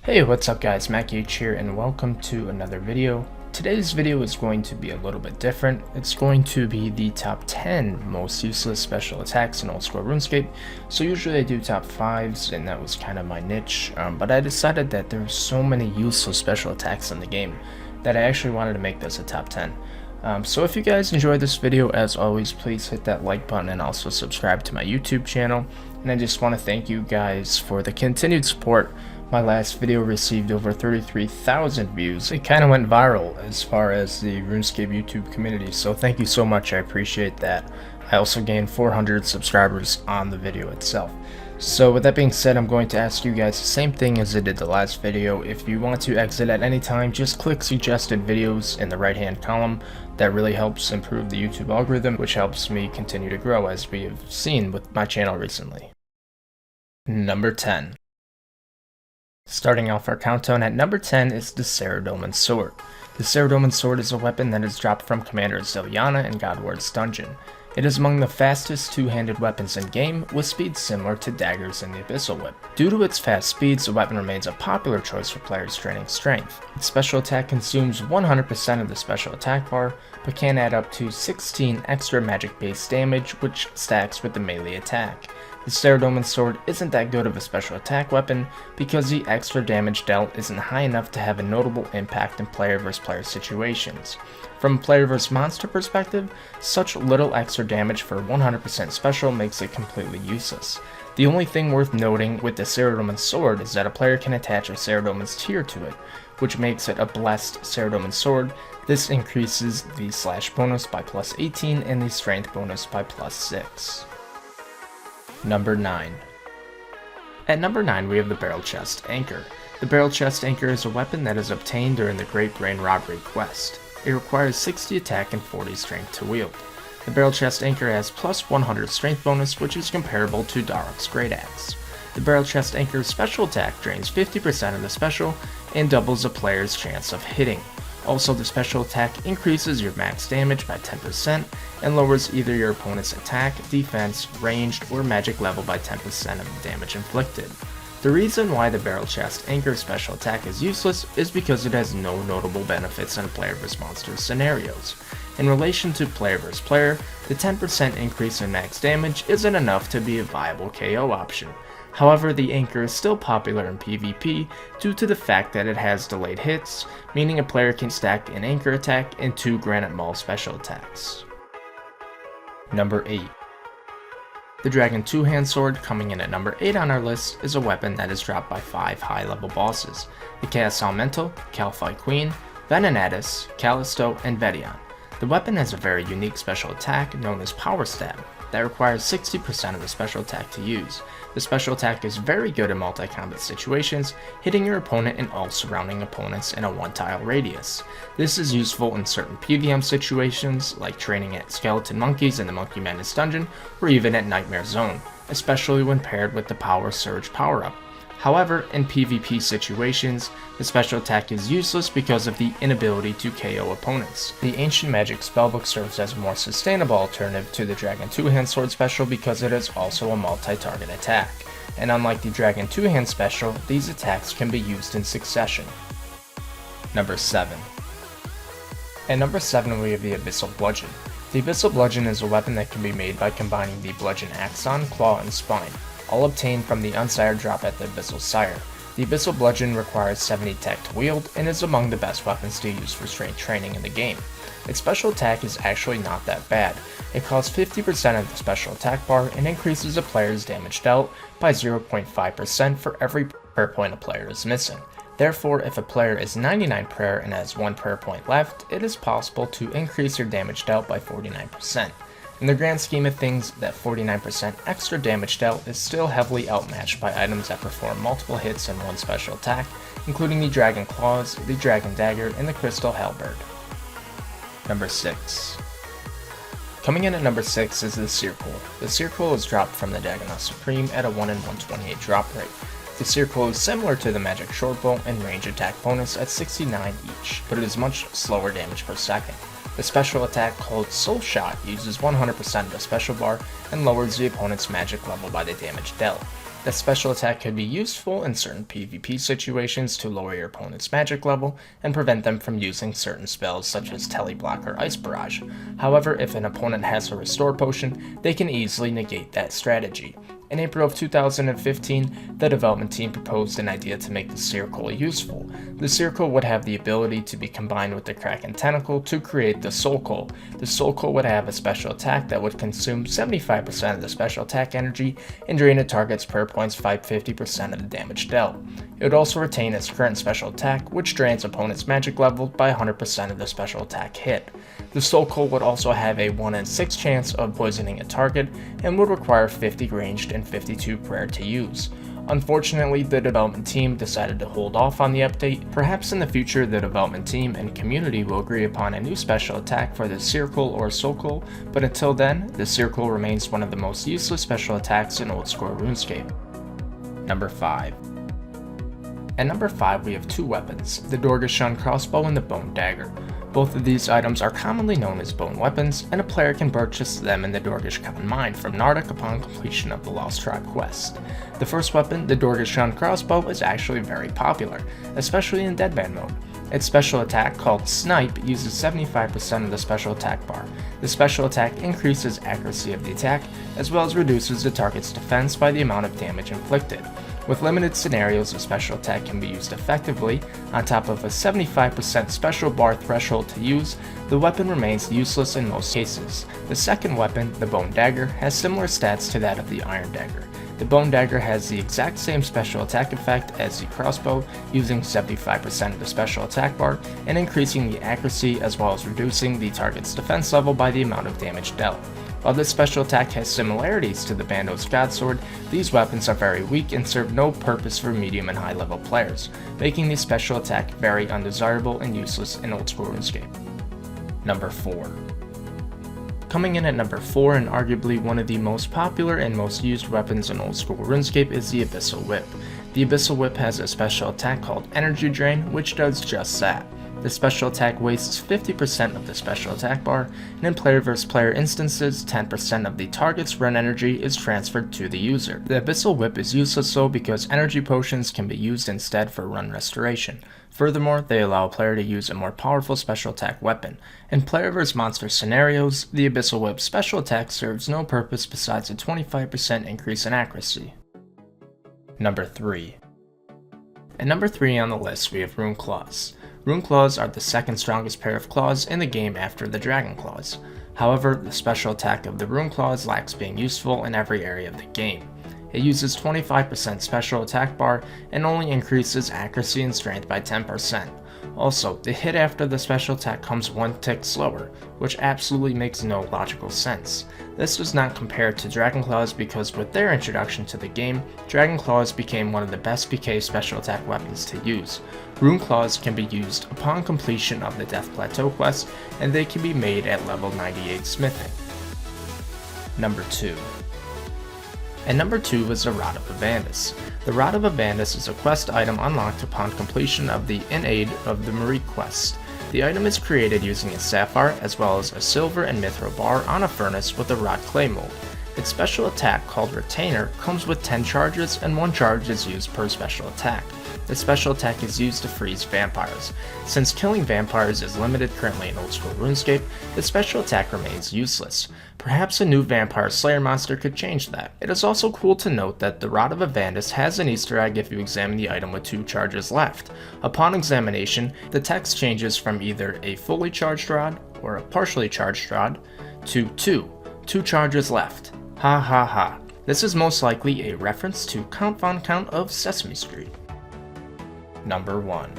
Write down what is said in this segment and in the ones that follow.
Hey, what's up guys, MacH here and welcome to another video. Today's video is going to be a little bit different. It's going to be the top 10 most useless special attacks in old school RuneScape. So usually I do top 5s and that was kind of my niche, but I decided that there are so many useless special attacks in the game that I actually wanted to make this a top 10. So if you guys enjoyed this video, as always, please hit that like button and also subscribe to my YouTube channel. And I just want to thank you guys for the continued support. My last video received over 33,000 views. It kind of went viral as far as the RuneScape YouTube community, so thank you so much, I appreciate that. I also gained 400 subscribers on the video itself. So with that being said, I'm going to ask you guys the same thing as I did the last video. If you want to exit at any time, just click suggested videos in the right hand column. That really helps improve the YouTube algorithm, which helps me continue to grow, as we have seen with my channel recently. Number 10. Starting off our countdown at number 10 is the Saradomin Sword. The Saradomin Sword is a weapon that is dropped from Commander Ziliana in Godward's dungeon. It is among the fastest two-handed weapons in game, with speeds similar to daggers in the Abyssal Whip. Due to its fast speeds, the weapon remains a popular choice for players training strength. Its special attack consumes 100% of the special attack bar, but can add up to 16 extra magic base damage, which stacks with the melee attack. The Saradomin Sword isn't that good of a special attack weapon because the extra damage dealt isn't high enough to have a notable impact in player vs player situations. From a player vs monster perspective, such little extra damage for 100% special makes it completely useless. The only thing worth noting with the Saradomin Sword is that a player can attach a Saradomin's tier to it, which makes it a blessed Saradomin Sword. This increases the slash bonus by plus 18 and the strength bonus by plus 6. Number 9. At number 9 we have the Barrel Chest Anchor. The Barrel Chest Anchor is a weapon that is obtained during the Great Brain Robbery quest. It requires 60 attack and 40 strength to wield. The Barrel Chest Anchor has plus 100 strength bonus, which is comparable to Darok's Great Axe. The Barrel Chest Anchor's special attack drains 50% of the special and doubles a player's chance of hitting. Also, the special attack increases your max damage by 10% and lowers either your opponent's attack, defense, ranged, or magic level by 10% of the damage inflicted. The reason why the Barrel Chest Anchor special attack is useless is because it has no notable benefits in player vs monster scenarios. In relation to player vs player, the 10% increase in max damage isn't enough to be a viable KO option. However, the Anchor is still popular in PvP due to the fact that it has delayed hits, meaning a player can stack an Anchor attack and 2 Granite Maul special attacks. Number 8. The Dragon 2-Hand Sword, coming in at number 8 on our list, is a weapon that is dropped by 5 high-level bosses: the Chaos Elemental, Calphi Queen, Venenatus, Callisto, and Vedion. The weapon has a very unique special attack known as Power Stab that requires 60% of the special attack to use. The special attack is very good in multi-combat situations, hitting your opponent and all surrounding opponents in a 1-tile radius. This is useful in certain PvM situations, like training at Skeleton Monkeys in the Monkey Madness dungeon, or even at Nightmare Zone, especially when paired with the Power Surge power-up. However, in PvP situations, the special attack is useless because of the inability to KO opponents. The Ancient Magic Spellbook serves as a more sustainable alternative to the Dragon 2-Hand Sword special because it is also a multi-target attack, and unlike the Dragon 2-Hand special, these attacks can be used in succession. Number 7. At number 7 we have the Abyssal Bludgeon. The Abyssal Bludgeon is a weapon that can be made by combining the Bludgeon Axon, Claw, and Spine, all obtained from the Unsired drop at the Abyssal Sire. The Abyssal Bludgeon requires 70 attack to wield and is among the best weapons to use for strength training in the game. Its special attack is actually not that bad. It costs 50% of the special attack bar and increases a player's damage dealt by 0.5% for every prayer point a player is missing. Therefore, if a player is 99 prayer and has 1 prayer point left, it is possible to increase your damage dealt by 49%. In the grand scheme of things, that 49% extra damage dealt is still heavily outmatched by items that perform multiple hits in one special attack, including the Dragon Claws, the Dragon Dagger, and the Crystal Halberd. Number 6. Coming in at number 6 is the Spherical. The Spherical is dropped from the Dagonoth Supreme at a 1 in 128 drop rate. The Spherical is similar to the Magic Shortbow and range attack bonus at 69 each, but it is much slower damage per second. The special attack called Soul Shot uses 100% of the special bar and lowers the opponent's magic level by the damage dealt. The special attack could be useful in certain PvP situations to lower your opponent's magic level and prevent them from using certain spells such as Teleblock or Ice Barrage. However, if an opponent has a Restore Potion, they can easily negate that strategy. In April of 2015, the development team proposed an idea to make the spherical useful. The spherical would have the ability to be combined with the Kraken Tentacle to create the Soul Coal. The Soul Coal would have a special attack that would consume 75% of the special attack energy and drain a target's prayer points by 50% of the damage dealt. It would also retain its current special attack, which drains opponent's magic level by 100% of the special attack hit. The Soul Coal would also have a 1 in 6 chance of poisoning a target and would require 50 ranged and 52 prayer to use. Unfortunately, the development team decided to hold off on the update. Perhaps in the future the development team and community will agree upon a new special attack for the spherical or Soul Coal, but until then, the spherical remains one of the most useless special attacks in old school RuneScape. Number 5. At number 5 we have two weapons, the Dorgeshun crossbow and the Bone Dagger. Both of these items are commonly known as bone weapons, and a player can purchase them in the Dorgesh mine from Nardak upon completion of the Lost Tribe quest. The first weapon, the Dorgeshun crossbow, is actually very popular, especially in Deadman mode. Its special attack, called Snipe, uses 75% of the special attack bar. The special attack increases accuracy of the attack, as well as reduces the target's defense by the amount of damage inflicted. With limited scenarios, a special attack can be used effectively. On top of a 75% special bar threshold to use, the weapon remains useless in most cases. The second weapon, the Bone Dagger, has similar stats to that of the Iron Dagger. The Bone Dagger has the exact same special attack effect as the crossbow, using 75% of the special attack bar and increasing the accuracy as well as reducing the target's defense level by the amount of damage dealt. While this special attack has similarities to the Bandos God Sword, these weapons are very weak and serve no purpose for medium and high level players, making the special attack very undesirable and useless in old school RuneScape. Number 4. Coming in at number 4 and arguably one of the most popular and most used weapons in old school RuneScape is the Abyssal Whip. The Abyssal Whip has a special attack called Energy Drain, which does just that. The special attack wastes 50% of the special attack bar, and in player vs player instances, 10% of the target's run energy is transferred to the user. The Abyssal Whip is useless though because energy potions can be used instead for run restoration. Furthermore, they allow a player to use a more powerful special attack weapon. In player vs monster scenarios, the Abyssal Whip's special attack serves no purpose besides a 25% increase in accuracy. Number 3. At number 3 on the list we have Rune Claws. Rune Claws are the second strongest pair of claws in the game after the Dragon Claws. However, the special attack of the Rune Claws lacks being useful in every area of the game. It uses 25% special attack bar and only increases accuracy and strength by 10%. Also, the hit after the special attack comes one tick slower, which absolutely makes no logical sense. This does not compare to Dragon Claws because with their introduction to the game, Dragon Claws became one of the best PK special attack weapons to use. Rune Claws can be used upon completion of the Death Plateau quest, and they can be made at level 98 smithing. Number 2. And number 2 is the Rod of Avandis. The Rod of Avandis is a quest item unlocked upon completion of the In Aid of the Marie quest. The item is created using a sapphire as well as a silver and mithril bar on a furnace with a rod clay mold. Its special attack, called Retainer, comes with 10 charges and 1 charge is used per special attack. The special attack is used to freeze vampires. Since killing vampires is limited currently in old school RuneScape, the special attack remains useless. Perhaps a new vampire slayer monster could change that. It is also cool to note that the Rod of Avandis has an Easter egg if you examine the item with 2 charges left. Upon examination, the text changes from either a fully charged rod or a partially charged rod to 2 charges left. Ha ha ha. This is most likely a reference to Count Von Count of Sesame Street. Number 1.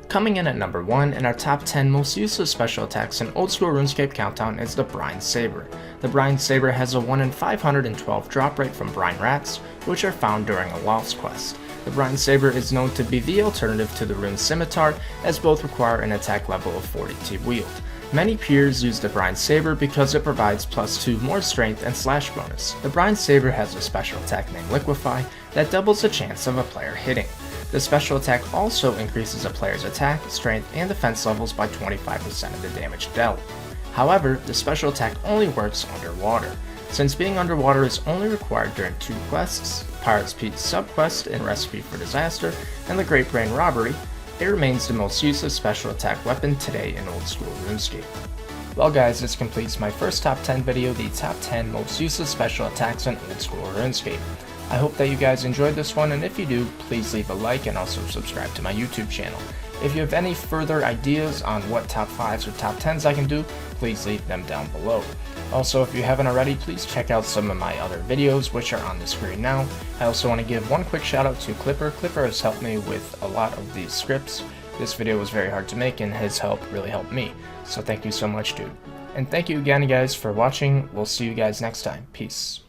Coming in at number 1 in our top 10 most useless special attacks in old school RuneScape countdown is the Brine Saber. The Brine Saber has a 1 in 512 drop rate from Brine Rats, which are found during a Lost quest. The Brine Saber is known to be the alternative to the Rune Scimitar, as both require an attack level of 40 to wield. Many peers use the Brine Saber because it provides +2 more strength and slash bonus. The Brine Saber has a special attack named Liquefy that doubles the chance of a player hitting. The special attack also increases a player's attack, strength, and defense levels by 25% of the damage dealt. However, the special attack only works underwater. Since being underwater is only required during 2 quests, Pirate's Pete subquest and Recipe for Disaster, and the Great Brain Robbery, it remains the most useless special attack weapon today in old school RuneScape. Well guys, this completes my first top 10 video, the top 10 most useless special attacks in old school RuneScape. I hope that you guys enjoyed this one, and if you do, please leave a like and also subscribe to my YouTube channel. If you have any further ideas on what top 5s or top 10s I can do, please leave them down below. Also, if you haven't already, please check out some of my other videos which are on the screen now. I also want to give one quick shout out to Clipper. Clipper has helped me with a lot of these scripts. This video was very hard to make and his help really helped me. So thank you so much, dude. And thank you again guys for watching. We'll see you guys next time. Peace.